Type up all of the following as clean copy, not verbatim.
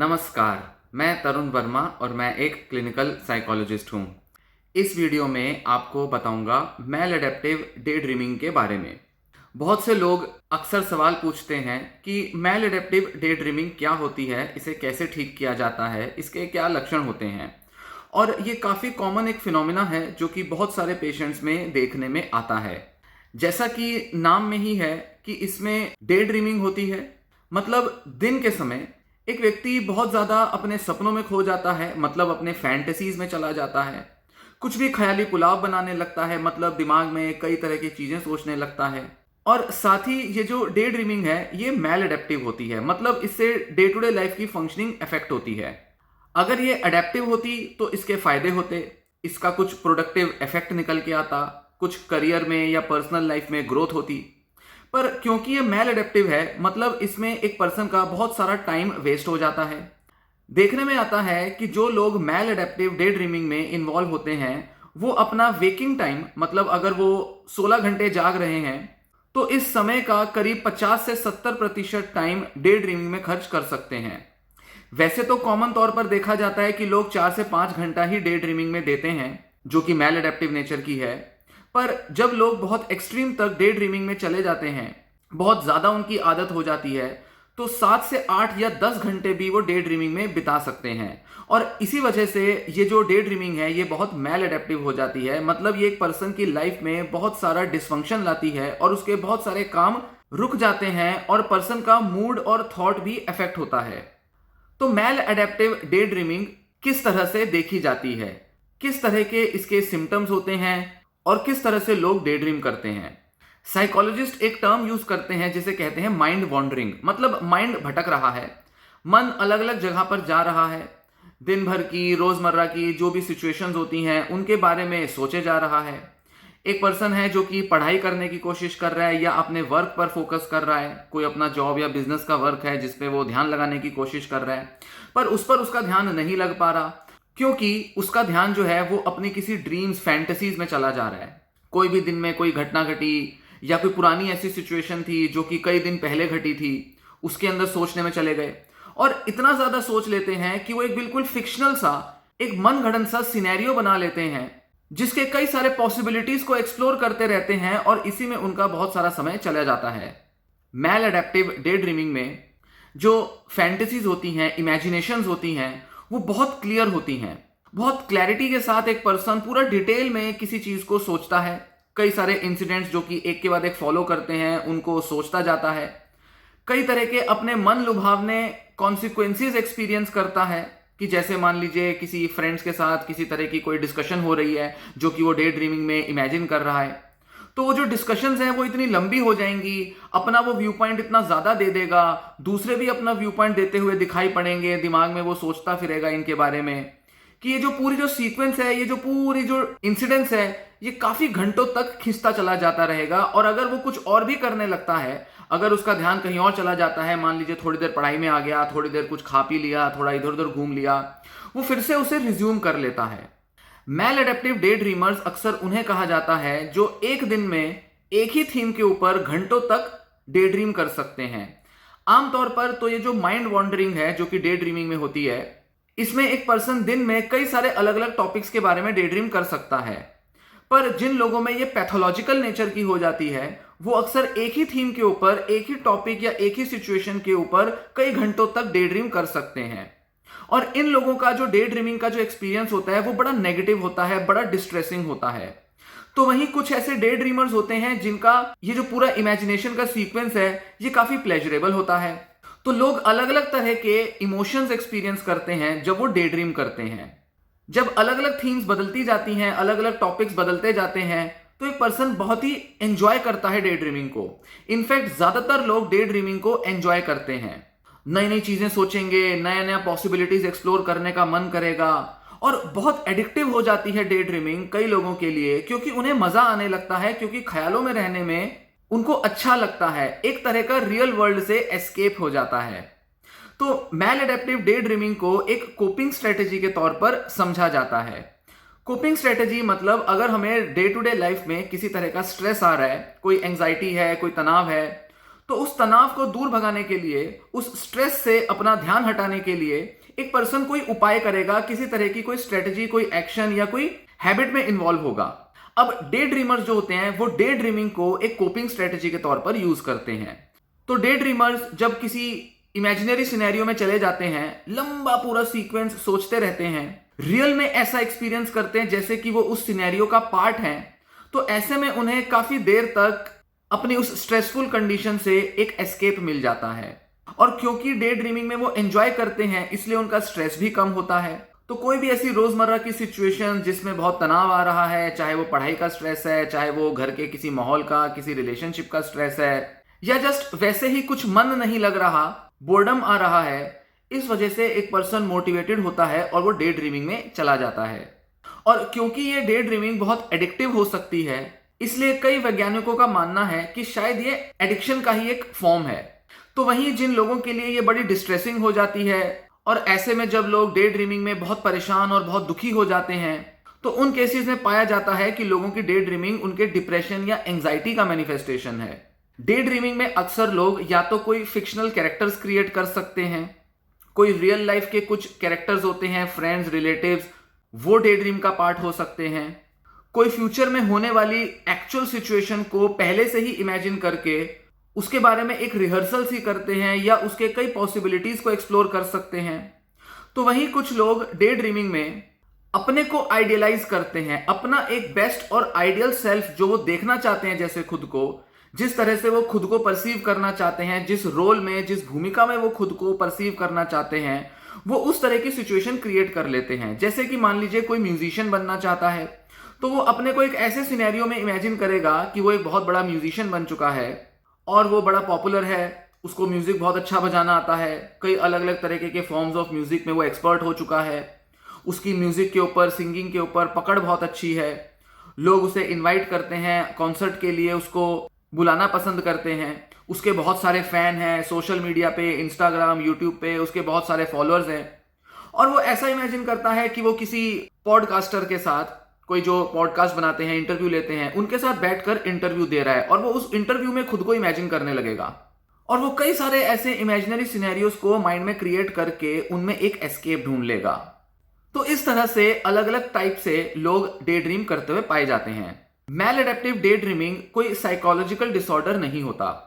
नमस्कार, मैं तरुण वर्मा और मैं एक क्लिनिकल साइकोलॉजिस्ट हूँ। इस वीडियो में आपको बताऊंगा मैल एडेप्टिव डे ड्रीमिंग के बारे में। बहुत से लोग अक्सर सवाल पूछते हैं कि मैल एडेप्टिव डे ड्रीमिंग क्या होती है, इसे कैसे ठीक किया जाता है, इसके क्या लक्षण होते हैं। और ये काफ़ी कॉमन एक फिनोमिना है जो कि बहुत सारे पेशेंट्स में देखने में आता है। जैसा कि नाम में ही है कि इसमें डे ड्रीमिंग होती है, मतलब दिन के समय एक व्यक्ति बहुत ज़्यादा अपने सपनों में खो जाता है, मतलब अपने फैंटेसीज में चला जाता है। कुछ भी ख्याली पुलाव बनाने लगता है, मतलब दिमाग में कई तरह की चीज़ें सोचने लगता है। और साथ ही ये जो डे ड्रीमिंग है ये मैल एडेप्टिव होती है, मतलब इससे डे टू डे लाइफ की फंक्शनिंग अफेक्ट होती है। अगर ये अडेप्टिव होती तो इसके फायदे होते, इसका कुछ प्रोडक्टिव इफेक्ट निकल के आता, कुछ करियर में या पर्सनल लाइफ में ग्रोथ होती। पर क्योंकि ये मैल एडेप्टिव है, मतलब इसमें एक पर्सन का बहुत सारा टाइम वेस्ट हो जाता है। देखने में आता है कि जो लोग मैल एडेप्टिव डे ड्रीमिंग में इन्वॉल्व होते हैं वो अपना वेकिंग टाइम, मतलब अगर वो 16 घंटे जाग रहे हैं तो इस समय का करीब 50 से 70% टाइम डे ड्रीमिंग में खर्च कर सकते हैं। वैसे तो कॉमन तौर पर देखा जाता है कि लोग 4 से 5 घंटा ही डे ड्रीमिंग में देते हैं, जो कि मैल एडेप्टिव नेचर की है। पर जब लोग बहुत एक्सट्रीम तक डे ड्रीमिंग में चले जाते हैं, बहुत ज़्यादा उनकी आदत हो जाती है, तो 7 से 8 या 10 घंटे भी वो डे ड्रीमिंग में बिता सकते हैं। और इसी वजह से ये जो डे ड्रीमिंग है ये बहुत मैल एडेप्टिव हो जाती है, मतलब ये एक पर्सन की लाइफ में बहुत सारा डिसफंक्शन लाती है और उसके बहुत सारे काम रुक जाते हैं और पर्सन का मूड और थॉट भी अफेक्ट होता है। तो मैल एडेप्टिव डे ड्रीमिंग किस तरह से देखी जाती है, किस तरह के इसके सिम्टम्स होते हैं और किस तरह से लोग डे ड्रीम करते हैं। साइकोलॉजिस्ट एक टर्म यूज करते हैं जिसे कहते हैं माइंड वॉन्डरिंग, मतलब माइंड भटक रहा है, मन अलग अलग जगह पर जा रहा है, दिन भर की रोजमर्रा की जो भी सिचुएशंस होती हैं उनके बारे में सोचे जा रहा है। एक पर्सन है जो कि पढ़ाई करने की कोशिश कर रहा है या अपने वर्क पर फोकस कर रहा है, कोई अपना जॉब या बिजनेस का वर्क है जिसपे वो ध्यान लगाने की कोशिश कर रहा है, पर उसका ध्यान नहीं लग पा रहा क्योंकि उसका ध्यान जो है वो अपनी किसी ड्रीम्स फैंटेसीज में चला जा रहा है। कोई भी दिन में कोई घटना घटी या कोई पुरानी ऐसी सिचुएशन थी जो कि कई दिन पहले घटी थी, उसके अंदर सोचने में चले गए और इतना ज्यादा सोच लेते हैं कि वो एक बिल्कुल फिक्शनल सा, एक मनगढ़ंत सा सिनेरियो बना लेते हैं जिसके कई सारे पॉसिबिलिटीज को एक्सप्लोर करते रहते हैं और इसी में उनका बहुत सारा समय चला जाता है। मैल एडेप्टिव डे ड्रीमिंग में जो फैंटेसीज होती हैं, इमेजिनेशंस होती हैं, वो बहुत क्लियर होती हैं। बहुत क्लैरिटी के साथ एक पर्सन पूरा डिटेल में किसी चीज को सोचता है, कई सारे इंसिडेंट्स जो कि एक के बाद एक फॉलो करते हैं उनको सोचता जाता है, कई तरह के अपने मन लुभावने कॉन्सिक्वेंसेस एक्सपीरियंस करता है कि जैसे मान लीजिए किसी फ्रेंड्स के साथ किसी तरह की कोई डिस्कशन हो रही है जो कि वो डे ड्रीमिंग में इमेजिन कर रहा है, तो वो जो डिस्कशंस हैं वो इतनी लंबी हो जाएंगी, अपना वो व्यू पॉइंट इतना ज्यादा दे देगा, दूसरे भी अपना व्यू पॉइंट देते हुए दिखाई पड़ेंगे, दिमाग में वो सोचता फिरेगा इनके बारे में कि ये जो पूरी जो सीक्वेंस है, ये जो पूरी जो इंसिडेंट्स है, ये काफी घंटों तक खिंचता चला जाता रहेगा। और अगर वो कुछ और भी करने लगता है, अगर उसका ध्यान कहीं और चला जाता है, मान लीजिए थोड़ी देर पढ़ाई में आ गया, थोड़ी देर कुछ खा पी लिया, थोड़ा इधर उधर घूम लिया, वो फिर से उसे रिज्यूम कर लेता है। मैल एडेप्टिव डे ड्रीमर्स अक्सर उन्हें कहा जाता है जो एक दिन में एक ही थीम के ऊपर घंटों तक डे ड्रीम कर सकते हैं। आमतौर पर तो ये जो माइंड वॉन्डरिंग है जो कि डे ड्रीमिंग में होती है, इसमें एक पर्सन दिन में कई सारे अलग अलग टॉपिक्स के बारे में डे ड्रीम कर सकता है। पर जिन लोगों में ये पैथोलॉजिकल नेचर की हो जाती है वो अक्सर एक ही थीम के ऊपर, एक ही टॉपिक या एक ही सिचुएशन के ऊपर कई घंटों तक डे ड्रीम कर सकते हैं। और इन लोगों का जो डे ड्रीमिंग का जो एक्सपीरियंस होता है वो बड़ा नेगेटिव होता है, बड़ा डिस्ट्रेसिंग होता है। तो वहीं कुछ ऐसे डे ड्रीमर्स होते हैं जिनका ये जो पूरा इमेजिनेशन का सीक्वेंस है ये काफी प्लेजरेबल होता है। तो लोग अलग अलग तरह के इमोशंस एक्सपीरियंस करते हैं जब वो डे ड्रीम करते हैं। जब अलग अलग थीम्स बदलती जाती हैं, अलग अलग टॉपिक्स बदलते जाते हैं, तो एक पर्सन बहुत ही एंजॉय करता है डे ड्रीमिंग को। इनफैक्ट ज्यादातर लोग डे ड्रीमिंग को एंजॉय करते हैं, नई नई चीजें सोचेंगे, नया नया पॉसिबिलिटीज एक्सप्लोर करने का मन करेगा। और बहुत एडिक्टिव हो जाती है डे ड्रीमिंग कई लोगों के लिए, क्योंकि उन्हें मजा आने लगता है, क्योंकि ख्यालों में रहने में उनको अच्छा लगता है, एक तरह का रियल वर्ल्ड से एस्केप हो जाता है। तो मैल एडेप्टिव डे ड्रीमिंग को एक कोपिंग स्ट्रेटेजी के तौर पर समझा जाता है। कोपिंग स्ट्रेटेजी मतलब अगर हमें डे टू डे लाइफ में किसी तरह का स्ट्रेस आ रहा है, कोई एंजाइटी है, कोई तनाव है, तो उस तनाव को दूर भगाने के लिए, उस स्ट्रेस से अपना ध्यान हटाने के लिए एक पर्सन कोई उपाय करेगा, किसी तरह की कोई स्ट्रेटजी, कोई एक्शन या कोई हैबिट में इन्वॉल्व होगा। अब डे ड्रीमर्स जो होते हैं वो डे ड्रीमिंग को एक कोपिंग स्ट्रेटजी के तौर पर यूज करते हैं। तो डे ड्रीमर्स जब किसी इमेजिनरी सिनेरियो में चले जाते हैं, लंबा पूरा सीक्वेंस सोचते रहते हैं, रियल में ऐसा एक्सपीरियंस करते हैं जैसे कि वो उस सिनेरियो का पार्ट है, तो ऐसे में उन्हें काफी देर तक अपनी उस स्ट्रेसफुल कंडीशन से एक एस्केप मिल जाता है। और क्योंकि डे ड्रीमिंग में वो एंजॉय करते हैं, इसलिए उनका स्ट्रेस भी कम होता है। तो कोई भी ऐसी रोजमर्रा की सिचुएशन जिसमें बहुत तनाव आ रहा है, चाहे वो पढ़ाई का स्ट्रेस है, चाहे वो घर के किसी माहौल का, किसी रिलेशनशिप का स्ट्रेस है, या जस्ट वैसे ही कुछ मन नहीं लग रहा, बोर्डम आ रहा है, इस वजह से एक पर्सन मोटिवेटेड होता है और वो डे ड्रीमिंग में चला जाता है। और क्योंकि ये डे ड्रीमिंग बहुत एडिक्टिव हो सकती है, इसलिए कई वैज्ञानिकों का मानना है कि शायद ये एडिक्शन का ही एक फॉर्म है। तो वहीं जिन लोगों के लिए ये बड़ी डिस्ट्रेसिंग हो जाती है, और ऐसे में जब लोग डे ड्रीमिंग में बहुत परेशान और बहुत दुखी हो जाते हैं, तो उन केसेस में पाया जाता है कि लोगों की डे ड्रीमिंग उनके डिप्रेशन या एंजाइटी का मैनिफेस्टेशन है। डे ड्रीमिंग में अक्सर लोग या तो कोई फिक्शनल कैरेक्टर्स क्रिएट कर सकते हैं, कोई रियल लाइफ के कुछ कैरेक्टर्स होते हैं, फ्रेंड्स, रिलेटिव्स, वो डे ड्रीम का पार्ट हो सकते हैं। कोई फ्यूचर में होने वाली एक्चुअल सिचुएशन को पहले से ही इमेजिन करके उसके बारे में एक रिहर्सल सी करते हैं, या उसके कई पॉसिबिलिटीज को एक्सप्लोर कर सकते हैं। तो वहीं कुछ लोग डे ड्रीमिंग में अपने को आइडियलाइज करते हैं, अपना एक बेस्ट और आइडियल सेल्फ जो वो देखना चाहते हैं, जैसे खुद को, जिस तरह से वो खुद को परसीव करना चाहते हैं, जिस रोल में, जिस भूमिका में वो खुद को परसीव करना चाहते हैं, वो उस तरह की सिचुएशन क्रिएट कर लेते हैं। जैसे कि मान लीजिए कोई म्यूजिशियन बनना चाहता है, तो वो अपने को एक ऐसे सिनेरियो में इमेजिन करेगा कि वो एक बहुत बड़ा म्यूजिशियन बन चुका है और वो बड़ा पॉपुलर है, उसको म्यूजिक बहुत अच्छा बजाना आता है, कई अलग अलग तरीके के फॉर्म्स ऑफ म्यूजिक में वो एक्सपर्ट हो चुका है, उसकी म्यूजिक के ऊपर, सिंगिंग के ऊपर पकड़ बहुत अच्छी है, लोग उसे इन्वाइट करते हैं कॉन्सर्ट के लिए, उसको बुलाना पसंद करते हैं, उसके बहुत सारे फैन हैं, सोशल मीडिया पे, इंस्टाग्राम, यूट्यूब पे उसके बहुत सारे फॉलोअर्स हैं। और वो ऐसा इमेजिन करता है कि वो किसी पॉडकास्टर के साथ, कोई जो पॉडकास्ट बनाते हैं, इंटरव्यू लेते हैं, उनके साथ बैठकर इंटरव्यू दे रहा है, और वो उस इंटरव्यू में खुद को इमेजिन करने लगेगा। और वो कई सारे ऐसे इमेजिनरी सिनेरियोज को माइंड में क्रिएट करके उनमें एक एस्केप ढूंढ लेगा। तो इस तरह से अलग अलग टाइप से लोग डे ड्रीम करते हुए पाए जाते हैं। मैल एडेप्टिव डे ड्रीमिंग कोई साइकोलॉजिकल डिसऑर्डर नहीं होता।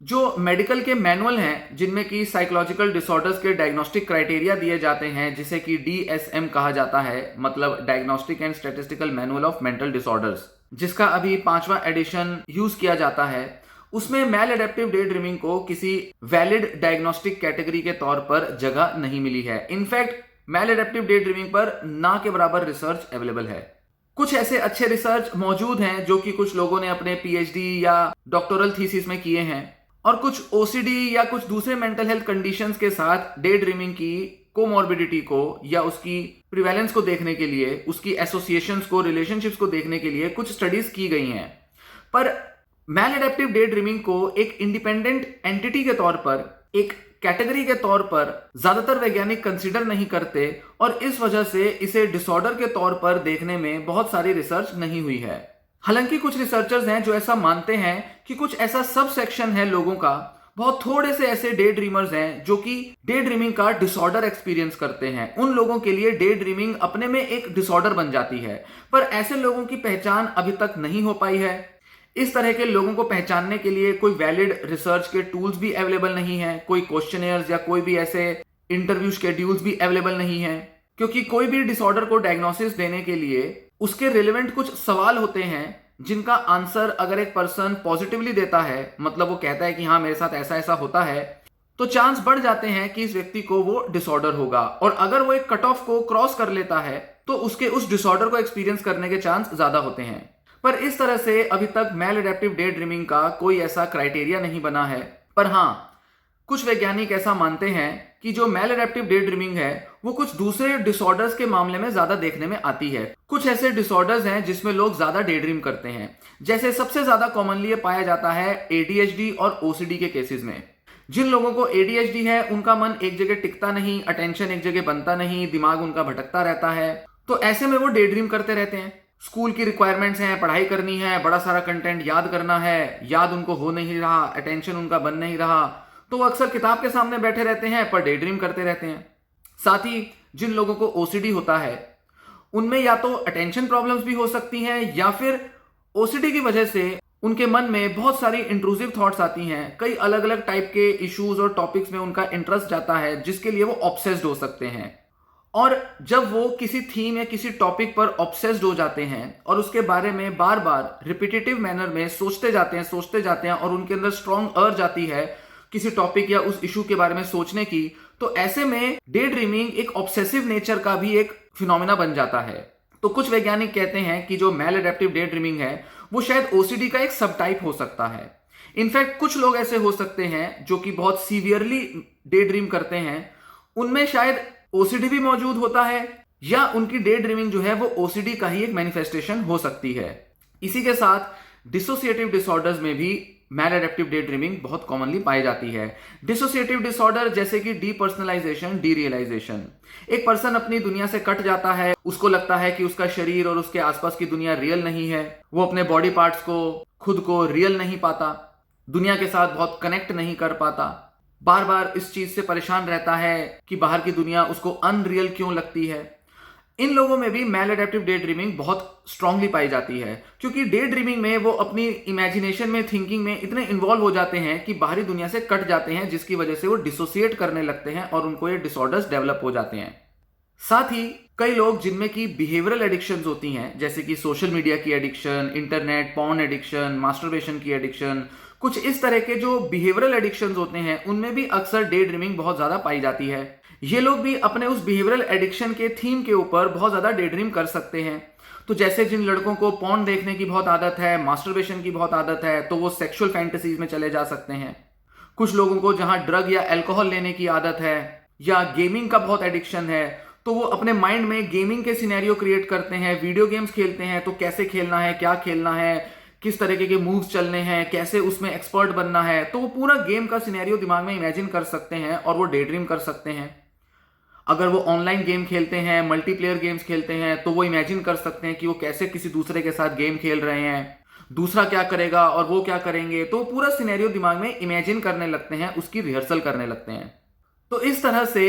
जो मेडिकल के मैनुअल हैं, जिनमें कि साइकोलॉजिकल डिसऑर्डर्स के डायग्नोस्टिक क्राइटेरिया दिए जाते हैं, जिसे कि DSM कहा जाता है, मतलब diagnostic and statistical manual of mental disorders, जिसका अभी 5वां एडिशन यूज किया जाता है, उसमें मैल एडेप्टिव डे ड्रीमिंग को किसी वैलिड डायग्नोस्टिक कैटेगरी के तौर पर जगह नहीं मिली है। इनफैक्ट मैल एडेप्टिव डे ड्रीमिंग पर ना के बराबर रिसर्च अवेलेबल है। कुछ ऐसे अच्छे रिसर्च मौजूद हैं जो कि कुछ लोगों ने अपने PhD या डॉक्टोरल थीसिस में किए हैं, और कुछ OCD या कुछ दूसरे मेंटल हेल्थ कंडीशंस के साथ डे ड्रीमिंग की कोमॉर्बिडिटी को या उसकी प्रिवेलेंस को देखने के लिए, उसकी एसोसिएशंस को, रिलेशनशिप्स को देखने के लिए कुछ स्टडीज की गई हैं। पर मैल एडेप्टिव डे ड्रीमिंग को एक इंडिपेंडेंट एंटिटी के तौर पर, एक कैटेगरी के तौर पर ज्यादातर वैज्ञानिक कंसीडर नहीं करते, और इस वजह से इसे डिसऑर्डर के तौर पर देखने में बहुत सारी रिसर्च नहीं हुई है। हालांकि कुछ रिसर्चर्स हैं जो ऐसा मानते हैं कि कुछ ऐसा सब सेक्शन है लोगों का, बहुत थोड़े से ऐसे डे ड्रीमर्स हैं जो कि डे ड्रीमिंग का डिसऑर्डर एक्सपीरियंस करते हैं। उन लोगों के लिए डे ड्रीमिंग अपने में एक डिसऑर्डर बन जाती है, पर ऐसे लोगों की पहचान अभी तक नहीं हो पाई है। इस तरह के लोगों को पहचानने के लिए कोई वैलिड रिसर्च के टूल्स भी अवेलेबल नहीं है, कोई क्वेश्चनियर्स या कोई भी ऐसे इंटरव्यू शेड्यूल्स भी अवेलेबल नहीं है, क्योंकि कोई भी डिसऑर्डर को डायग्नोसिस देने के लिए उसके रिलेवेंट कुछ सवाल होते हैं जिनका आंसर अगर एक पर्सन पॉजिटिवली देता है, मतलब वो कहता है कि हाँ मेरे साथ ऐसा ऐसा होता है, तो चांस बढ़ जाते हैं कि इस व्यक्ति को वो डिसऑर्डर होगा। और अगर वो एक कट ऑफ को क्रॉस कर लेता है तो उसके उस डिसऑर्डर को एक्सपीरियंस करने के चांस ज्यादा होते हैं। पर इस तरह से अभी तक मैल एडेप्टिव डे ड्रीमिंग का कोई ऐसा क्राइटेरिया नहीं बना है। पर हाँ, कुछ वैज्ञानिक ऐसा मानते हैं कि जो मैल एडेप्टिव डे ड्रीमिंग है वो कुछ दूसरे डिसऑर्डर्स के मामले में ज्यादा देखने में आती है। कुछ ऐसे डिसऑर्डर्स हैं जिसमें लोग ज्यादा डे ड्रीम करते हैं, जैसे सबसे ज्यादा कॉमनली ये पाया जाता है ADHD और OCD के केसेस में। जिन लोगों को ADHD है उनका मन एक जगह टिकता नहीं, अटेंशन एक जगह बनता नहीं, दिमाग उनका भटकता रहता है, तो ऐसे में वो डे ड्रीम करते रहते हैं। स्कूल की रिक्वायरमेंट्स हैं, पढ़ाई करनी है, बड़ा सारा कंटेंट याद करना है, याद उनको हो नहीं रहा, अटेंशन उनका बन नहीं रहा, तो वो अक्सर किताब के सामने बैठे रहते हैं पर डे ड्रीम करते रहते हैं। साथ ही जिन लोगों को ओसीडी होता है उनमें या तो अटेंशन प्रॉब्लम्स भी हो सकती हैं या फिर ओसीडी की वजह से उनके मन में बहुत सारी इंट्रूसिव थॉट्स आती हैं। कई अलग अलग टाइप के इश्यूज और टॉपिक्स में उनका इंटरेस्ट जाता है जिसके लिए वो ऑब्सेस्ड हो सकते हैं। और जब वो किसी थीम या किसी टॉपिक पर ऑब्सेस्ड हो जाते हैं और उसके बारे में बार बार रिपीटेटिव मैनर में सोचते जाते हैं और उनके अंदर स्ट्रॉन्ग अर्ज आती है किसी टॉपिक या उस इशू के बारे में सोचने की, तो ऐसे में डे ड्रीमिंग एक ऑब्सेसिव नेचर का भी एक फिनोमिना बन जाता है। तो कुछ वैज्ञानिक कहते हैं कि जो मैल एडेप्टिव डे ड्रीमिंग है वो शायद ओसीडी का एक सब टाइप हो सकता है। इनफैक्ट कुछ लोग ऐसे हो सकते हैं जो कि बहुत सीवियरली डे ड्रीम करते हैं, उनमें शायद ओसीडी भी मौजूद होता है या उनकी डे ड्रीमिंग जो है वो ओसीडी का ही एक मैनिफेस्टेशन हो सकती है। इसी के साथ डिसोसिएटिव डिसऑर्डर्स में भी मैल एडेप्टिव डे ड्रीमिंग बहुत कॉमनली पाई जाती है। डिसोसिएटिव डिसऑर्डर जैसे कि डीपर्सनलाइजेशन, डीरियलाइजेशन। एक पर्सन अपनी दुनिया से कट जाता है, उसको लगता है कि उसका शरीर और उसके आसपास की दुनिया रियल नहीं है, वो अपने बॉडी पार्ट्स को, खुद को रियल नहीं पाता, दुनिया के साथ बहुत कनेक्ट नहीं कर पाता, बार बार इस चीज से परेशान रहता है कि बाहर की दुनिया उसको अनरियल क्यों लगती है। इन लोगों में भी मैल एडेप्टिव डे ड्रीमिंग बहुत स्ट्रांगली पाई जाती है क्योंकि डे ड्रीमिंग में वो अपनी इमेजिनेशन में, थिंकिंग में इतने इन्वॉल्व हो जाते हैं कि बाहरी दुनिया से कट जाते हैं, जिसकी वजह से वो डिसोसिएट करने लगते हैं और उनको ये डिसऑर्डर्स डेवलप हो जाते हैं। साथ ही कई लोग जिनमें की बिहेवियरल एडिक्शंस होती हैं, जैसे कि सोशल मीडिया की addiction, internet, porn addiction, masturbation की एडिक्शन, कुछ इस तरह के जो बिहेवियरल एडिक्शंस होते हैं उनमें भी अक्सर डे ड्रीमिंग बहुत ज्यादा पाई जाती है। ये लोग भी अपने उस बिहेवियरल एडिक्शन के थीम के ऊपर बहुत ज्यादा डे ड्रीम कर सकते हैं। तो जैसे जिन लड़कों को पॉर्न देखने की बहुत आदत है, मास्टरबेशन की बहुत आदत है, तो वो सेक्सुअल फैंटेसीज में चले जा सकते हैं। कुछ लोगों को जहां ड्रग या अल्कोहल लेने की आदत है या गेमिंग का बहुत एडिक्शन है, तो वो अपने माइंड में गेमिंग के सिनेरियो क्रिएट करते हैं, वीडियो गेम्स खेलते हैं, तो कैसे खेलना है, क्या खेलना है, किस तरीके के मूव्स चलने हैं, कैसे उसमें एक्सपर्ट बनना है, तो वो पूरा गेम का सिनेरियो दिमाग में इमेजिन कर सकते हैं और वो डे ड्रीम कर सकते हैं। अगर वो ऑनलाइन गेम खेलते हैं, मल्टीप्लेयर गेम्स खेलते हैं, तो वो इमेजिन कर सकते हैं कि वो कैसे किसी दूसरे के साथ गेम खेल रहे हैं, दूसरा क्या करेगा और वो क्या करेंगे, तो पूरा सिनेरियो दिमाग में इमेजिन करने लगते हैं, उसकी रिहर्सल करने लगते हैं। तो इस तरह से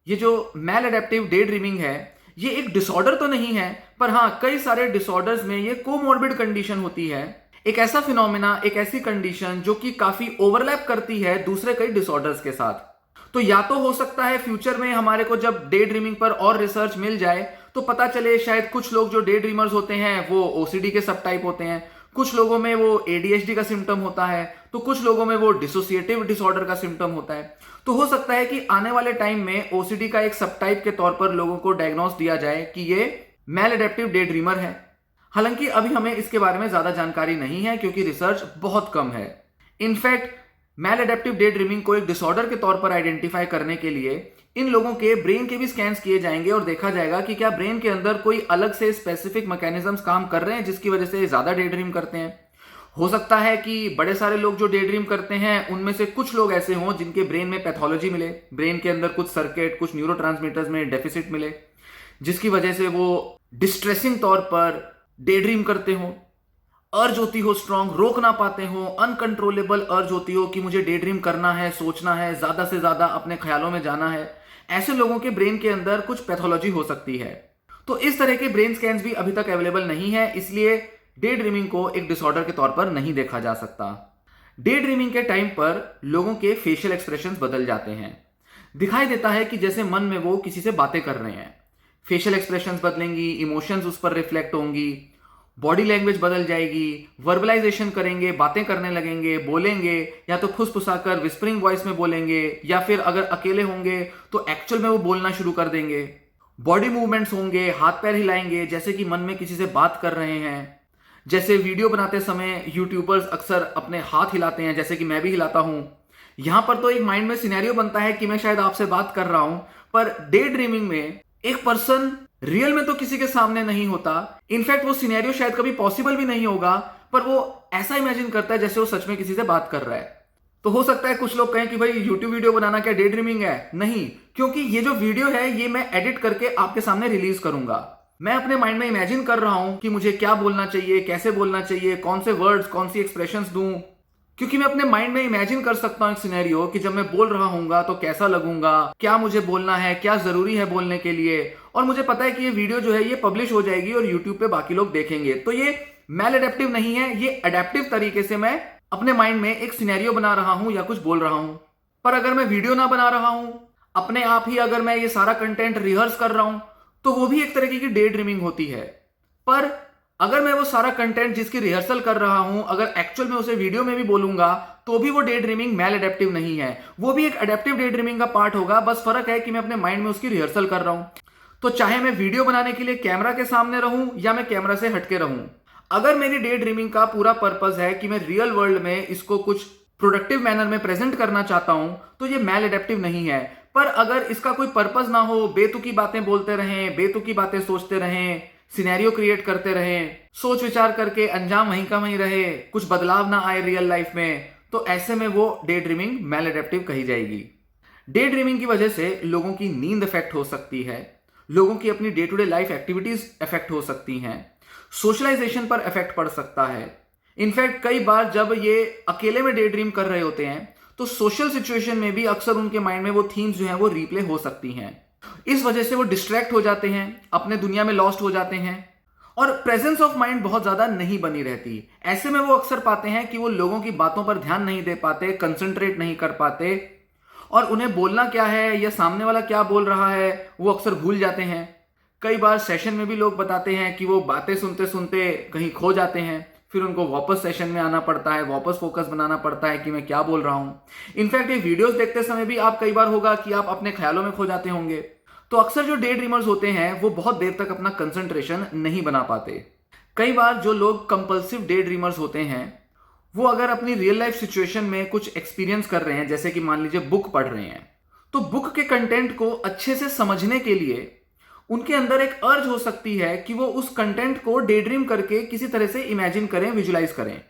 ये जो मैल एडेप्टिव डे ड्रीमिंग है ये एक डिसऑर्डर तो नहीं है, पर हाँ कई सारे डिसऑर्डर्स में ये कोमॉर्बिड कंडीशन होती है, एक ऐसा फिनोमेना, एक ऐसी कंडीशन जो कि काफी ओवरलैप करती है दूसरे कई डिसऑर्डर्स के साथ। तो या तो हो सकता है फ्यूचर में हमारे को जब डे ड्रीमिंग पर और रिसर्च मिल जाए तो पता चले शायद कुछ लोग जो डे ड्रीमर्स होते हैं वो ओसीडी के सब टाइप होते हैं, कुछ लोगों में वो एडीएचडी का सिम्टम होता है, तो कुछ लोगों में वो डिसोसिएटिव डिसऑर्डर का सिम्टम होता है। तो हो सकता है कि आने वाले टाइम में ओसीडी का एक सब टाइप के तौर पर लोगों को डायग्नोस दिया जाए कि ये मैल एडेप्टिव डे ड्रीमर है। हालांकि अभी हमें इसके बारे में ज्यादा जानकारी नहीं है क्योंकि रिसर्च बहुत कम है। इनफैक्ट मैल एडेप्टिव डे ड्रीमिंग को एक डिसऑर्डर के तौर पर आइडेंटिफाई करने के लिए इन लोगों के ब्रेन के भी स्कैन्स किए जाएंगे और देखा जाएगा कि क्या ब्रेन के अंदर कोई अलग से स्पेसिफिक मैकेनिज्म्स काम कर रहे हैं जिसकी वजह से ज्यादा डे ड्रीम करते हैं। हो सकता है कि बड़े सारे लोग जो डे ड्रीम करते हैं उनमें से कुछ लोग ऐसे हों जिनके ब्रेन में पैथोलॉजी मिले, ब्रेन के अंदर कुछ सर्किट, कुछ न्यूरोट्रांसमीटर्स में डेफिसिट मिले, जिसकी वजह से वो डिस्ट्रेसिंग तौर पर डे ड्रीम करते हों, अर्ज होती हो स्ट्रांग, रोक ना पाते हो, अनकंट्रोलेबल अर्ज होती हो कि मुझे डे ड्रीम करना है, सोचना है, ज्यादा से ज्यादा अपने ख्यालों में जाना है। ऐसे लोगों के ब्रेन के अंदर कुछ पैथोलॉजी हो सकती है। तो इस तरह के ब्रेन स्कैन्स भी अभी तक अवेलेबल नहीं है, इसलिए डे ड्रीमिंग को एक डिसऑर्डर के तौर पर नहीं देखा जा सकता। डे ड्रीमिंग के टाइम पर लोगों के फेशियल एक्सप्रेशंस बदल जाते हैं। दिखाई देता है कि जैसे मन में वो किसी से बातें कर रहे हैं। फेशियल एक्सप्रेशंस बदलेंगी, इमोशंस उस पर रिफ्लेक्ट होंगी, बॉडी लैंग्वेज बदल जाएगी, वर्बलाइजेशन करेंगे, बातें करने लगेंगे, बोलेंगे, या तो फुसफुसाकर विस्परिंग वॉइस में बोलेंगे, या फिर अगर अकेले होंगे तो एक्चुअल में वो बोलना शुरू कर देंगे। बॉडी मूवमेंट्स होंगे, हाथ पैर हिलाएंगे जैसे कि मन में किसी से बात कर रहे हैं। जैसे वीडियो बनाते समय यूट्यूबर्स अक्सर अपने हाथ हिलाते हैं, जैसे कि मैं भी हिलाता हूं। यहां पर तो एक माइंड में सिनेरियो बनता है कि मैं शायद आपसे बात कर रहा हूं, पर डे ड्रीमिंग में एक पर्सन रियल में तो किसी के सामने नहीं होता। इनफैक्ट वो सिनेरियो शायद कभी पॉसिबल भी नहीं होगा, पर वो ऐसा इमेजिन करता है जैसे वो सच में किसी से बात कर रहा है। तो हो सकता है कुछ लोग कहें कि भाई यूट्यूब वीडियो बनाना क्या डे ड्रीमिंग है? नहीं, क्योंकि ये जो वीडियो है ये मैं एडिट करके आपके सामने रिलीज करूंगा। मैं अपने माइंड में इमेजिन कर रहा हूं कि मुझे क्या बोलना चाहिए, कैसे बोलना चाहिए, कौन से वर्ड्स, कौन सी एक्सप्रेशंस दूं, क्योंकि मैं अपने माइंड में इमेजिन कर सकता हूं एक सिनेरियो कि जब मैं बोल रहा हूंगा तो कैसा लगूंगा, क्या मुझे बोलना है, क्या जरूरी है बोलने के लिए। और मुझे पता है कि ये वीडियो जो है ये पब्लिश हो जाएगी और यूट्यूब पे बाकी लोग देखेंगे। तो ये मैल एडेप्टिव नहीं है, ये अडेप्टिव तरीके से मैं अपने माइंड में एक सिनेरियो बना रहा हूं या कुछ बोल रहा हूं। पर अगर मैं वीडियो ना बना रहा हूं, अपने आप ही अगर मैं ये सारा कंटेंट रिहर्स कर रहा हूं, तो वो भी एक तरीके की डे ड्रीमिंग होती है। पर अगर मैं वो सारा कंटेंट जिसकी रिहर्सल कर रहा हूं, अगर एक्चुअल में उसे वीडियो में भी बोलूंगा, तो भी वो डे ड्रीमिंग मैल एडेप्टिव नहीं है, वो भी एक अडेप्टिव डे ड्रीमिंग का पार्ट होगा। बस फर्क है कि मैं अपने माइंड में उसकी रिहर्सल कर रहा हूं। तो चाहे मैं वीडियो बनाने के लिए कैमरा के सामने रहूं या मैं कैमरा से हटके रहूं, अगर मेरी डे ड्रीमिंग का पूरा पर्पस है कि मैं रियल वर्ल्ड में इसको कुछ प्रोडक्टिव मैनर में प्रेजेंट करना चाहता हूं, तो ये मैल एडेप्टिव नहीं है। पर अगर इसका कोई पर्पस ना हो, बेतुकी बातें बोलते रहें, बेतुकी बातें सोचते रहें, सिनेरियो क्रिएट करते रहें, सोच विचार करके अंजाम वहीं का वहीं रहे, कुछ बदलाव ना आए रियल लाइफ में, तो ऐसे में वो डे ड्रीमिंग मैल एडेप्टिव कही जाएगी। डे ड्रीमिंग की वजह से लोगों की नींद इफेक्ट हो सकती है, लोगों की अपनी day to day life activities effect हो सकती हैं, सोशलाइजेशन पर इफेक्ट पड़ सकता है। इनफैक्ट कई बार जब ये अकेले में डे ड्रीम कर रहे होते हैं, तो सोशल सिचुएशन में भी अक्सर उनके माइंड में वो थीम्स जो हैं वो रिप्ले हो सकती हैं। इस वजह से वो डिस्ट्रैक्ट हो जाते हैं, अपने दुनिया में लॉस्ट हो जाते हैं और प्रेजेंस ऑफ माइंड बहुत ज्यादा नहीं बनी रहती। ऐसे में वो अक्सर पाते हैं कि वो लोगों की बातों पर ध्यान नहीं दे पाते, कंसंट्रेट नहीं कर पाते और उन्हें बोलना क्या है या सामने वाला क्या बोल रहा है वो अक्सर भूल जाते हैं। कई बार सेशन में भी लोग बताते हैं कि वो बातें सुनते सुनते कहीं खो जाते हैं, फिर उनको वापस सेशन में आना पड़ता है, वापस फोकस बनाना पड़ता है कि मैं क्या बोल रहा हूं। इनफैक्ट ये वीडियोस देखते समय भी आप कई बार होगा कि आप अपने ख्यालों में खो जाते होंगे। तो अक्सर जो डे ड्रीमर्स होते हैं वो बहुत देर तक अपना कंसंट्रेशन नहीं बना पाते। कई बार जो लोग कंपल्सिव डे ड्रीमर्स होते हैं वो अगर अपनी रियल लाइफ सिचुएशन में कुछ एक्सपीरियंस कर रहे हैं, जैसे कि मान लीजिए बुक पढ़ रहे हैं, तो बुक के कंटेंट को अच्छे से समझने के लिए उनके अंदर एक अर्ज हो सकती है कि वो उस कंटेंट को डे ड्रीम करके किसी तरह से इमेजिन करें, विजुलाइज करें।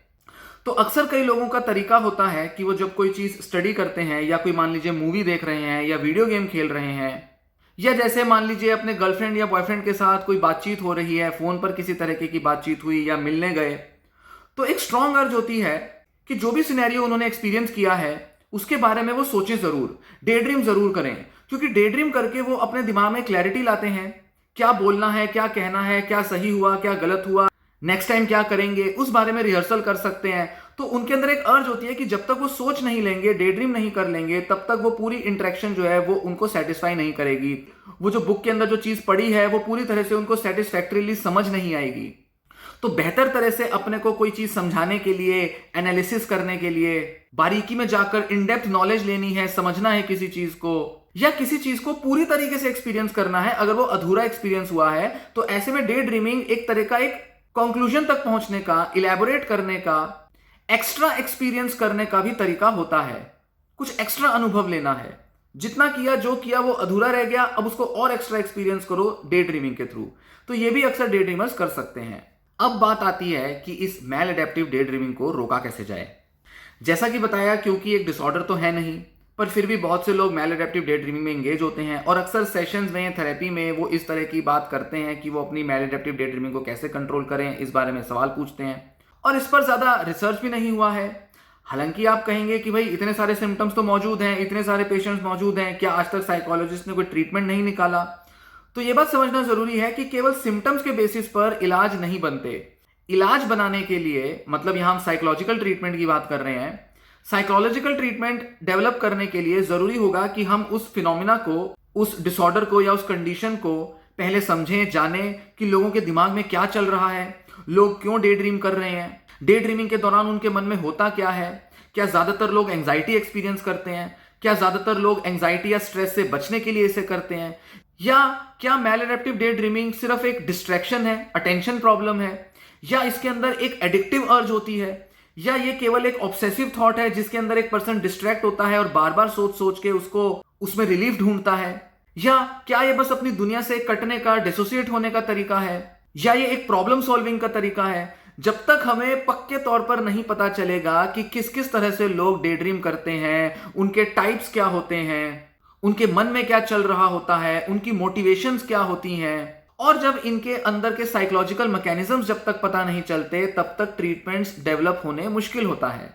तो अक्सर कई लोगों का तरीका होता है कि वो जब कोई चीज स्टडी करते हैं या कोई मान लीजिए मूवी देख रहे हैं या वीडियो गेम खेल रहे हैं या जैसे मान लीजिए अपने गर्लफ्रेंड या बॉयफ्रेंड के साथ कोई बातचीत हो रही है, फोन पर किसी तरीके की बातचीत हुई या मिलने गए, तो एक स्ट्रांग अर्ज होती है कि जो भी सिनेरियो उन्होंने एक्सपीरियंस किया है उसके बारे में वो सोचें जरूर, डे ड्रीम जरूर करें। क्योंकि डे ड्रीम करके वो अपने दिमाग में क्लैरिटी लाते हैं, क्या बोलना है, क्या कहना है, क्या सही हुआ, क्या गलत हुआ, नेक्स्ट टाइम क्या करेंगे, उस बारे में रिहर्सल कर सकते हैं। तो उनके अंदर एक अर्ज होती है कि जब तक वो सोच नहीं लेंगे, डे ड्रीम नहीं कर लेंगे, तब तक वो पूरी इंटरेक्शन जो है वो उनको सेटिस्फाई नहीं करेगी। वो जो बुक के अंदर जो चीज पड़ी है वो पूरी तरह से उनको सेटिस्फैक्टरीली समझ नहीं आएगी। तो बेहतर तरह से अपने को कोई चीज समझाने के लिए, एनालिसिस करने के लिए, बारीकी में जाकर इन डेप्थ नॉलेज लेनी है, समझना है किसी चीज को या किसी चीज को पूरी तरीके से एक्सपीरियंस करना है, अगर वो अधूरा एक्सपीरियंस हुआ है, तो ऐसे में डे ड्रीमिंग एक तरह का एक कंक्लूजन तक पहुंचने का, इलैबोरेट करने का, एक्स्ट्रा एक्सपीरियंस करने का भी तरीका होता है। कुछ एक्स्ट्रा अनुभव लेना है, जितना किया, जो किया वो अधूरा रह गया, अब उसको और एक्स्ट्रा एक्सपीरियंस करो डे ड्रीमिंग के थ्रू। तो ये भी अक्सर डे ड्रीमर्स कर सकते हैं। अब बात आती है कि इस मैल एडेप्टिव डे ड्रीमिंग को रोका कैसे जाए। जैसा कि बताया, क्योंकि एक डिसऑर्डर तो है नहीं, पर फिर भी बहुत से लोग मैल एडेप्टिव डे ड्रीमिंग में एंगेज होते हैं और अक्सर सेशंस में, थेरेपी में वो इस तरह की बात करते हैं कि वो अपनी मैल एडेप्टिव डे ड्रीमिंग को कैसे कंट्रोल करें, इस बारे में सवाल पूछते हैं और इस पर ज़्यादा रिसर्च भी नहीं हुआ है। हालांकि आप कहेंगे कि भाई इतने सारे सिम्टम्स तो मौजूद हैं, इतने सारे पेशेंट्स मौजूद हैं, क्या आज तक साइकोलॉजिस्ट ने कोई ट्रीटमेंट नहीं निकाला? तो ये बात समझना जरूरी है कि केवल सिम्टम्स के बेसिस पर इलाज नहीं बनते। इलाज बनाने के लिए, मतलब यहां हम साइकोलॉजिकल ट्रीटमेंट की बात कर रहे हैं, साइकोलॉजिकल ट्रीटमेंट डेवलप करने के लिए जरूरी होगा कि हम उस फिनोमिना को, उस डिसऑर्डर को या उस कंडीशन को पहले समझें, जानें कि लोगों के दिमाग में क्या चल रहा है, लोग क्यों डे ड्रीम कर रहे हैं, डे ड्रीमिंग के दौरान उनके मन में होता क्या है, क्या ज्यादातर लोग एंजाइटी एक्सपीरियंस करते हैं, क्या ज्यादातर लोग एंजाइटी या स्ट्रेस से बचने के लिए इसे करते हैं, या क्या मैल एडेप्टिव डे ड्रीमिंग सिर्फ एक डिस्ट्रैक्शन है, अटेंशन प्रॉब्लम है, या इसके अंदर एक एडिक्टिव अर्ज होती है, या ये केवल एक ऑब्सेसिव थॉट है जिसके अंदर एक पर्सन डिस्ट्रैक्ट होता है और बार बार सोच सोच के उसको उसमें रिलीफ ढूंढता है, या क्या ये बस अपनी दुनिया से कटने का, डिसोसिएट होने का तरीका है, या ये एक प्रॉब्लम सॉल्विंग का तरीका है। जब तक हमें पक्के तौर पर नहीं पता चलेगा कि किस किस तरह से लोग डे ड्रीम करते हैं, उनके टाइप्स क्या होते हैं, उनके मन में क्या चल रहा होता है, उनकी मोटिवेशंस क्या होती हैं और जब इनके अंदर के साइकोलॉजिकल मैकेनिज्म्स जब तक पता नहीं चलते तब तक ट्रीटमेंट्स डेवलप होने मुश्किल होता है,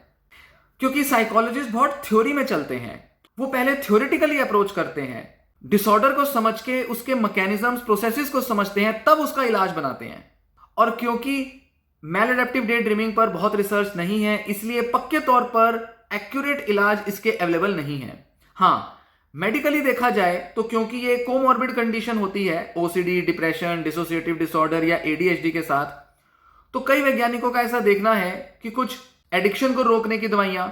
क्योंकि साइकोलॉजिस्ट बहुत थ्योरी में चलते हैं। वो पहले थ्योरेटिकली अप्रोच करते हैं, डिसऑर्डर को समझ के उसके मैकेनिज्म्स प्रोसेसेस को समझते हैं, तब उसका इलाज बनाते हैं। और क्योंकि मैलएडेप्टिव डे ड्रीमिंग पर बहुत रिसर्च नहीं है, इसलिए पक्के तौर पर एक्यूरेट इलाज इसके अवेलेबल नहीं है। हाँ, मेडिकली देखा जाए तो क्योंकि ये कोमॉर्बिड कंडीशन होती है, ओसीडी, डिप्रेशन, डिसोसिएटिव डिसऑर्डर या एडीएचडी के साथ, तो कई वैज्ञानिकों का ऐसा देखना है कि कुछ एडिक्शन को रोकने की दवाइयां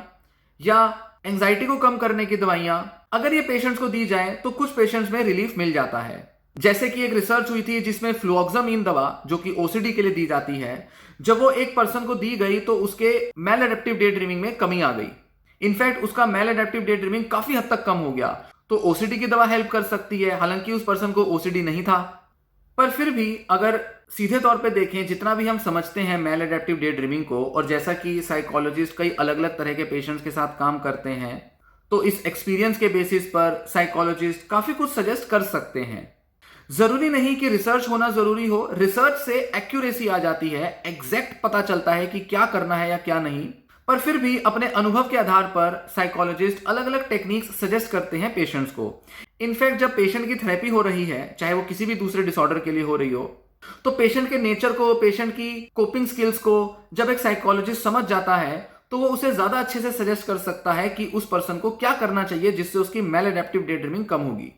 या एंजाइटी को कम करने की दवाइयां अगर ये पेशेंट्स को दी जाए तो कुछ पेशेंट्स में रिलीफ मिल जाता है। जैसे कि एक रिसर्च हुई थी जिसमें फ्लुओक्सामिन दवा, जो कि ओसीडी के लिए दी जाती है, जब वो एक पर्सन को दी गई तो उसके मैलएडेप्टिव डे ड्रीमिंग में कमी आ गई। इनफैक्ट उसका मैलएडेप्टिव डे ड्रीमिंग काफी हद तक कम हो गया। तो ओसीडी की दवा हेल्प कर सकती है, हालांकि उस पर्सन को ओसीडी नहीं था। पर फिर भी अगर सीधे तौर पे देखें, जितना भी हम समझते हैं मैलएडेप्टिव डे ड्रीमिंग को, और जैसा कि साइकोलॉजिस्ट कई अलग अलग तरह के पेशेंट्स के साथ काम करते हैं, तो इस एक्सपीरियंस के बेसिस पर साइकोलॉजिस्ट काफी कुछ सजेस्ट कर सकते हैं। जरूरी नहीं कि रिसर्च होना जरूरी हो, रिसर्च से एक्यूरेसी आ जाती है, एग्जैक्ट पता चलता है कि क्या करना है या क्या नहीं। पर फिर भी अपने अनुभव के आधार पर साइकोलॉजिस्ट अलग अलग टेक्निक्स सजेस्ट करते हैं पेशेंट्स को। इनफैक्ट जब पेशेंट की थेरेपी हो रही है, चाहे वो किसी भी दूसरे डिसऑर्डर के लिए हो रही हो, तो पेशेंट के नेचर को, पेशेंट की कोपिंग स्किल्स को जब एक साइकोलॉजिस्ट समझ जाता है तो वो उसे ज्यादा अच्छे से सजेस्ट कर सकता है कि उस पर्सन को क्या करना चाहिए जिससे उसकी मैलएडेप्टिव डे ड्रीमिंग कम होगी।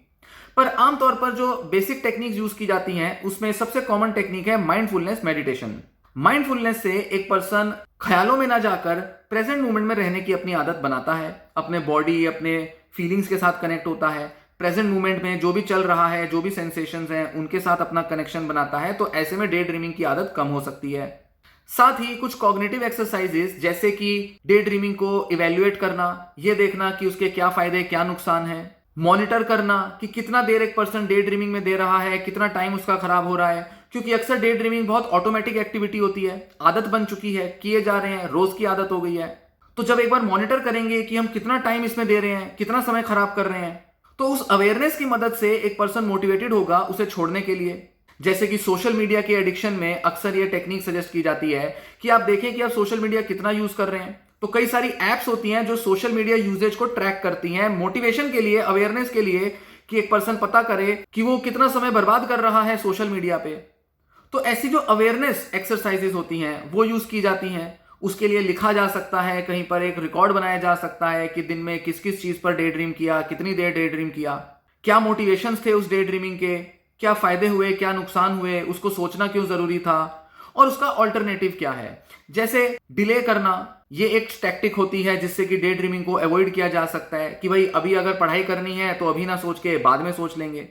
पर आमतौर पर जो बेसिक टेक्निक्स यूज की जाती हैं उसमें सबसे कॉमन टेक्निक है माइंडफुलनेस मेडिटेशन। माइंडफुलनेस से एक पर्सन ख्यालों में ना जाकर प्रेजेंट मोमेंट में रहने की अपनी आदत बनाता है, अपने बॉडी, अपने फीलिंग्स के साथ कनेक्ट होता है, प्रेजेंट मोमेंट में जो भी चल रहा है, जो भी सेंसेशंस हैं उनके साथ अपना कनेक्शन बनाता है। तो ऐसे में डे ड्रीमिंग की आदत कम हो सकती है। साथ ही कुछ कॉग्निटिव एक्सरसाइजेस, जैसे कि डे ड्रीमिंग को इवेल्युएट करना, ये देखना कि उसके क्या फायदे क्या नुकसान है, मॉनिटर करना कि कितना देर एक पर्सन डे ड्रीमिंग में दे रहा है, कितना टाइम उसका खराब हो रहा है, क्योंकि अक्सर डे ड्रीमिंग बहुत ऑटोमेटिक एक्टिविटी होती है, आदत बन चुकी है, किए जा रहे हैं, रोज की आदत हो गई है। तो जब एक बार मॉनिटर करेंगे कि हम कितना टाइम इसमें दे रहे हैं, कितना समय खराब कर रहे हैं, तो उस अवेयरनेस की मदद से एक पर्सन मोटिवेटेड होगा उसे छोड़ने के लिए। जैसे कि सोशल मीडिया के एडिक्शन में अक्सर ये टेक्निक सजेस्ट की जाती है कि आप देखें कि आप सोशल मीडिया कितना यूज कर रहे हैं। तो कई सारी एप्स होती हैं जो सोशल मीडिया यूजेज को ट्रैक करती हैं मोटिवेशन के लिए, अवेयरनेस के लिए, कि एक पर्सन पता करे कि वो कितना समय बर्बाद कर रहा है सोशल मीडिया पे। तो ऐसी जो अवेयरनेस एक्सरसाइजेस होती हैं वो यूज की जाती हैं। उसके लिए लिखा जा सकता है, कहीं पर एक रिकॉर्ड बनाया जा सकता है कि दिन में किस किस चीज पर डे ड्रीम किया, कितनी देर डे ड्रीम किया, क्या मोटिवेशंस थे उस डे ड्रीमिंग के, क्या फायदे हुए, क्या नुकसान हुए, उसको सोचना क्यों जरूरी था और उसका ऑल्टरनेटिव क्या है। जैसे डिले करना, ये एक टैक्टिक होती है जिससे कि डे ड्रीमिंग को अवॉइड किया जा सकता है कि भाई अभी अगर पढ़ाई करनी है तो अभी ना सोच के बाद में सोच लेंगे,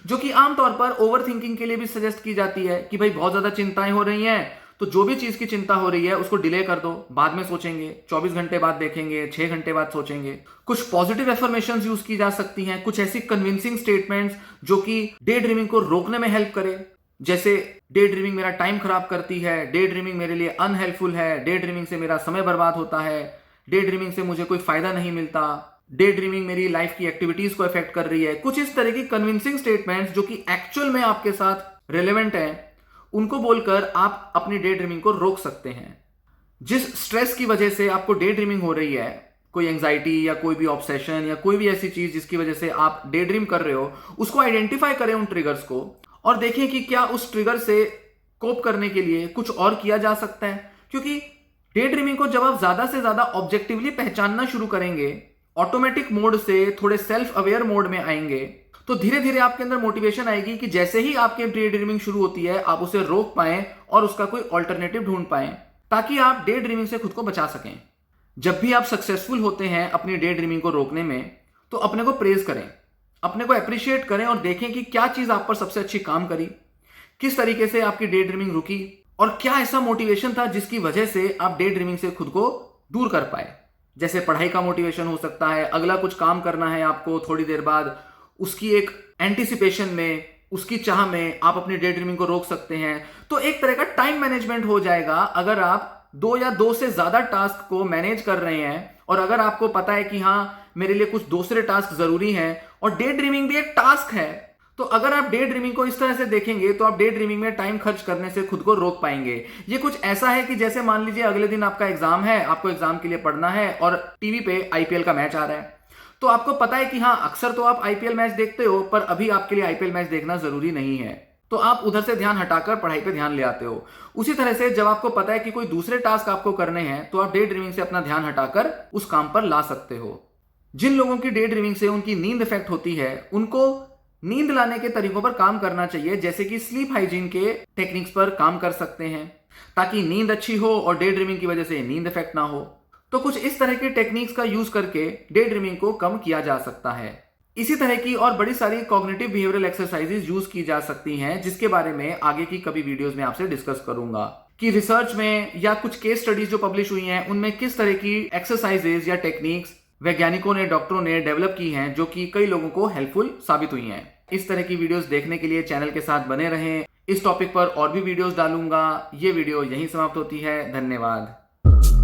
जो कि आमतौर पर ओवर थिंकिंग के लिए भी सजेस्ट की जाती है कि भाई बहुत ज्यादा चिंताएं हो रही हैं तो जो भी चीज की चिंता हो रही है उसको डिले कर दो, बाद में सोचेंगे, 24 घंटे बाद देखेंगे, 6 घंटे बाद सोचेंगे। कुछ पॉजिटिव एफर्मेशंस यूज की जा सकती हैं, कुछ ऐसी कन्विंसिंग स्टेटमेंट्स जो कि डे ड्रीमिंग को रोकने में हेल्प करे, जैसे डे ड्रीमिंग मेरा टाइम खराब करती है, डे ड्रीमिंग मेरे लिए अनहेल्पफुल है, डे ड्रीमिंग से मेरा समय बर्बाद होता है, डे ड्रीमिंग से मुझे कोई फायदा नहीं मिलता, डे ड्रीमिंग मेरी लाइफ की एक्टिविटीज को अफेक्ट कर रही है। कुछ इस तरह की कन्विंसिंग स्टेटमेंट्स जो कि एक्चुअल में आपके साथ रिलेवेंट है, उनको बोलकर आप अपनी डे ड्रीमिंग को रोक सकते हैं। जिस स्ट्रेस की वजह से आपको डे ड्रीमिंग हो रही है, कोई एंजाइटी या कोई भी ऑब्सेशन या कोई भी ऐसी चीज जिसकी वजह से आप डे ड्रीम कर रहे हो, उसको आइडेंटिफाई करें उन ट्रिगर्स को और देखें कि क्या उस ट्रिगर से कोप करने के लिए कुछ और किया जा सकता है। क्योंकि डे ड्रीमिंग को जब आप ज्यादा से ज्यादा ऑब्जेक्टिवली पहचानना शुरू करेंगे, ऑटोमेटिक मोड से थोड़े सेल्फ अवेयर मोड में आएंगे, तो धीरे धीरे आपके अंदर मोटिवेशन आएगी कि जैसे ही आपके डे ड्रीमिंग शुरू होती है आप उसे रोक पाएं और उसका कोई ऑल्टरनेटिव ढूंढ पाएं, ताकि आप डे ड्रीमिंग से खुद को बचा सकें। जब भी आप सक्सेसफुल होते हैं अपनी डे ड्रीमिंग को रोकने में, तो अपने को प्रेज करें, अपने को अप्रिशिएट करें और देखें कि क्या चीज आप पर सबसे अच्छी काम करी, किस तरीके से आपकी डे ड्रीमिंग रुकी और क्या ऐसा मोटिवेशन था जिसकी वजह से आप डे ड्रीमिंग से खुद को दूर कर पाए। जैसे पढ़ाई का मोटिवेशन हो सकता है, अगला कुछ काम करना है आपको थोड़ी देर बाद, उसकी एक एंटिसिपेशन में, उसकी चाह में आप अपनी डे ड्रीमिंग को रोक सकते हैं। तो एक तरह का टाइम मैनेजमेंट हो जाएगा अगर आप 2 या 2 से ज्यादा टास्क को मैनेज कर रहे हैं और अगर आपको पता है कि हाँ मेरे लिए कुछ दूसरे टास्क जरूरी हैं और डे ड्रीमिंग भी एक टास्क है, तो अगर आप डे ड्रीमिंग को इस तरह से देखेंगे तो आप डे ड्रीमिंग में टाइम खर्च करने से खुद को रोक पाएंगे। ये कुछ ऐसा है कि जैसे मान लीजिए अगले दिन आपका एग्जाम है, आपको एग्जाम के लिए पढ़ना है और टीवी पे आईपीएल का मैच आ रहा है। तो आपको पता है कि हाँ, अक्सर तो आप आईपीएल मैच देखते हो, पर अभी आपके लिए आईपीएल मैच देखना जरूरी नहीं है, तो आप उधर से ध्यान हटाकर पढ़ाई पे ध्यान ले आते हो। उसी तरह से जब आपको पता है कि कोई दूसरे टास्क आपको करने हैं, तो आप डे ड्रीमिंग से अपना ध्यान हटाकर उस काम पर ला सकते हो। जिन लोगों की डे ड्रीमिंग से उनकी नींद इफेक्ट होती है, उनको नींद लाने के तरीकों पर काम करना चाहिए, जैसे कि स्लीप हाइजीन के टेक्निक्स पर काम कर सकते हैं ताकि नींद अच्छी हो और डे ड्रीमिंग की वजह से नींद इफेक्ट ना हो। तो कुछ इस तरह के टेक्निक्स का यूज करके डे ड्रीमिंग को कम किया जा सकता है। इसी तरह की और बड़ी सारी कॉग्निटिव बिहेवियरल एक्सरसाइजेज यूज की जा सकती हैं, जिसके बारे में आगे की कभी वीडियोस में आपसे डिस्कस करूंगा कि रिसर्च में या कुछ केस स्टडीज जो पब्लिश हुई हैं उनमें किस तरह की एक्सरसाइजेज या टेक्निक्स वैज्ञानिकों ने, डॉक्टरों ने डेवलप की हैं, जो कि कई लोगों को हेल्पफुल साबित हुई हैं। इस तरह की वीडियोस देखने के लिए चैनल के साथ बने रहें। इस टॉपिक पर और भी वीडियोस डालूंगा। ये वीडियो यहीं समाप्त होती है। धन्यवाद।